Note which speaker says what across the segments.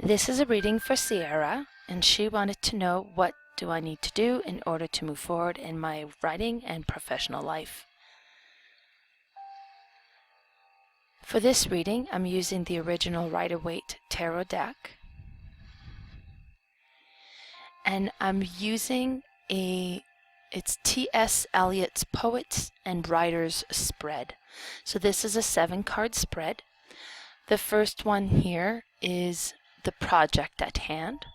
Speaker 1: This is a reading for Sierra, and she wanted to know what do I need to do in order to move forward in my writing and professional life. For this reading, I'm using the original Rider-Waite Tarot deck, and I'm using it's T.S. Eliot's Poets and Writers spread. So this is a 7-card spread. The first one here is the project at hand.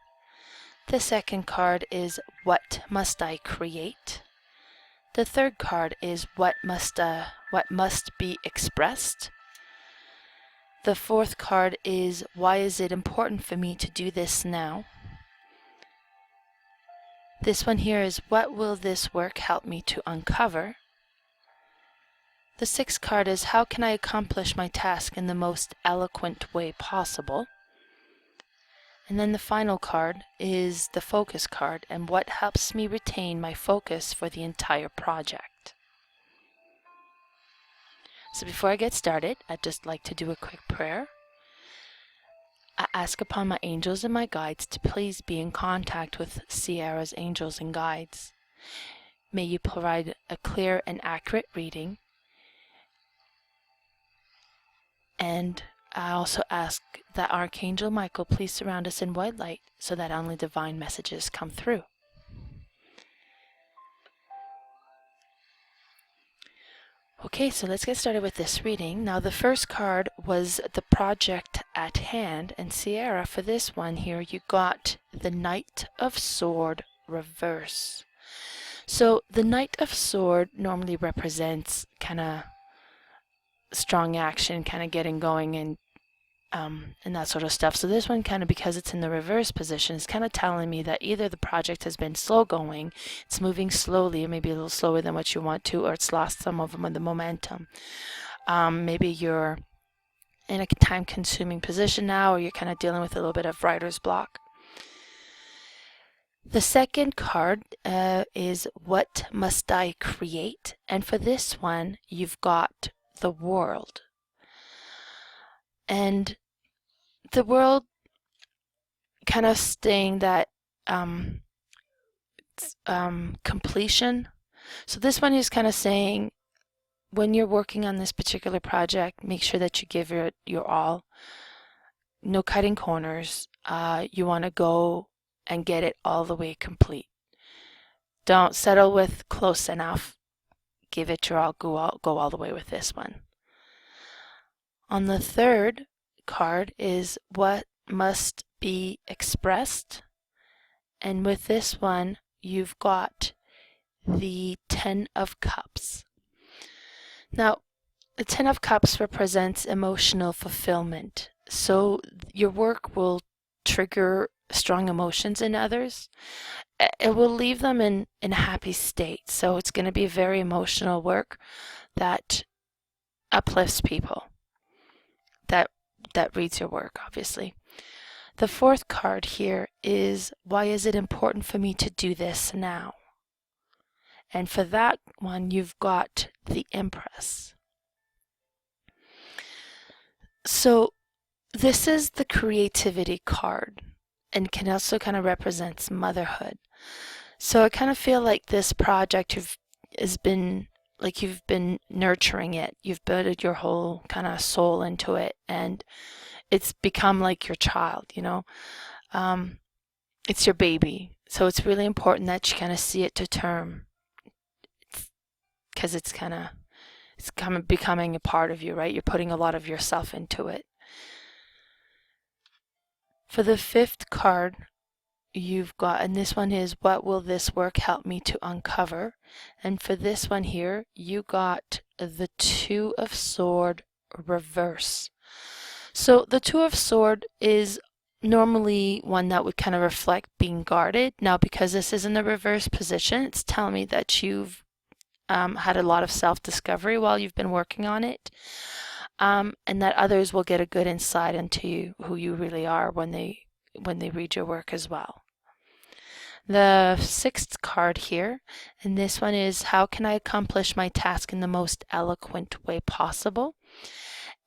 Speaker 1: The second card is what must I create? The third card is what must be expressed. The fourth card is why is it important for me to do this now? This one here is what will this work help me to uncover? The sixth card is how can I accomplish my task in the most eloquent way possible? And then the final card is the focus card and what helps me retain my focus for the entire project. So before I get started, I'd just like to do a quick prayer. I ask upon my angels and my guides to please be in contact with Sierra's angels and guides. May you provide a clear and accurate reading. And I also ask that Archangel Michael please surround us in white light so that only divine messages come through. Okay, so let's get started with this reading. Now the first card was the project at hand, and Sierra, for this one here, you got the Knight of Sword reverse. So the Knight of Sword normally represents kind of strong action, kind of getting going and that sort of stuff. So this one kind of, because it's in the reverse position, is kind of telling me that either the project has been slow going, it's moving slowly, or maybe a little slower than what you want to, or it's lost some of the momentum. Maybe you're in a time-consuming position now, or you're kind of dealing with a little bit of writer's block. The second card is what must I create? And for this one, you've got the world. And the world kind of saying that completion. So this one is kind of saying when you're working on this particular project, make sure that you give your all. No cutting corners. You want to go and get it all the way complete. Don't settle with close enough. Give it your all. Go all the way with this one. On the third card is what must be expressed, and with this one you've got the 10 of Cups. Now the 10 of Cups represents emotional fulfillment, so your work will trigger strong emotions in others. It will leave them in a happy state, so it's going to be very emotional work that uplifts people that reads your work, obviously. The fourth card here is why is it important for me to do this now? And for that one, you've got the Empress. So this is the creativity card and can also kind of represents motherhood. So I kind of feel like this project you've been nurturing it. You've built your whole kind of soul into it, and it's become like your child, you know. It's your baby. So it's really important that you kind of see it to term, because it's kind of becoming a part of you, right? You're putting a lot of yourself into it. For the fifth card, you've got, and this one is what will this work help me to uncover? And for this one here, you got the 2 of Sword reverse. So the 2 of Sword is normally one that would kind of reflect being guarded. Now because this is in the reverse position, it's telling me that you've had a lot of self-discovery while you've been working on it, and that others will get a good insight into who you really are when they read your work as well. The sixth card here, and this one is how can I accomplish my task in the most eloquent way possible?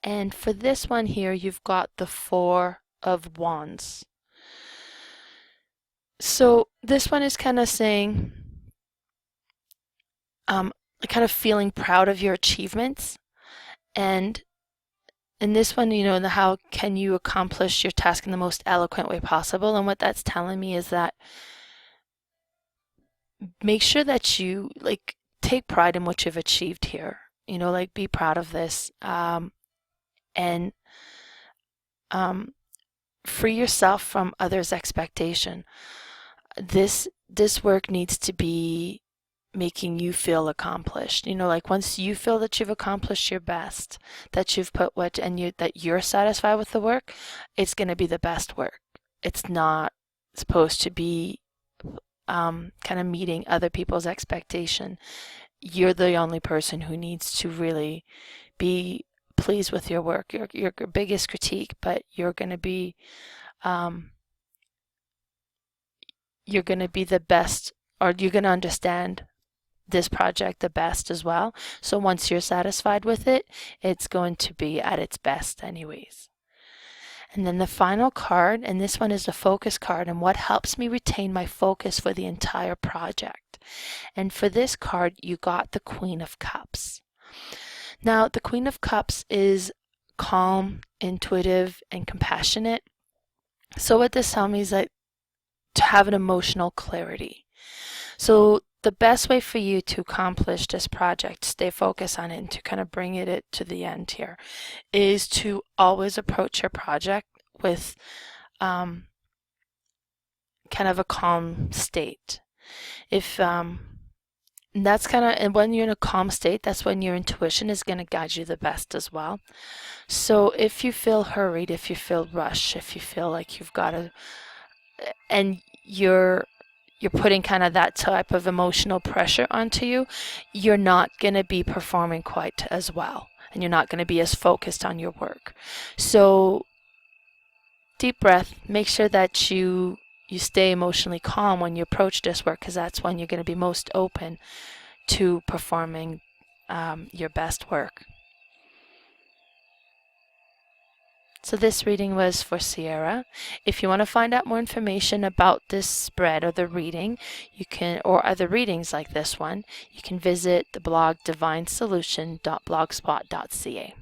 Speaker 1: And for this one here, you've got the 4 of Wands. So this one is kind of saying, um, kind of feeling proud of your achievements. And in this one, how can you accomplish your task in the most eloquent way possible? And what that's telling me is that make sure that you like take pride in what you've achieved here. Like be proud of this, and um, free yourself from others' expectation. This work needs to be making you feel accomplished. Like once you feel that you've accomplished your best, that you've put what and you that you're satisfied with the work, it's going to be the best work. It's not supposed to be kind of meeting other people's expectation. You're the only person who needs to really be pleased with your work. Your biggest critique, but um, you're going to be the best, or you're going to understand this project the best as well. So once you're satisfied with it, it's going to be at its best anyways. And then the final card, and this one is the focus card, and what helps me retain my focus for the entire project. And for this card, you got the Queen of Cups. Now, the Queen of Cups is calm, intuitive, and compassionate. So what this tells me is that to have an emotional clarity. So the best way for you to accomplish this project, stay focused on it, and to kind of bring it to the end here, is to always approach your project with kind of a calm state. If that's kind of, and when you're in a calm state, that's when your intuition is going to guide you the best as well. So if you feel hurried, if you feel rushed, if you feel like you've got to, and you're putting kind of that type of emotional pressure onto you, you're not going to be performing quite as well, and you're not going to be as focused on your work. So deep breath, make sure that you stay emotionally calm when you approach this work, because that's when you're going to be most open to performing your best work. So this reading was for Sierra. If you want to find out more information about this spread or the reading, you can, or other readings like this one, you can visit the blog divinesolution.blogspot.ca.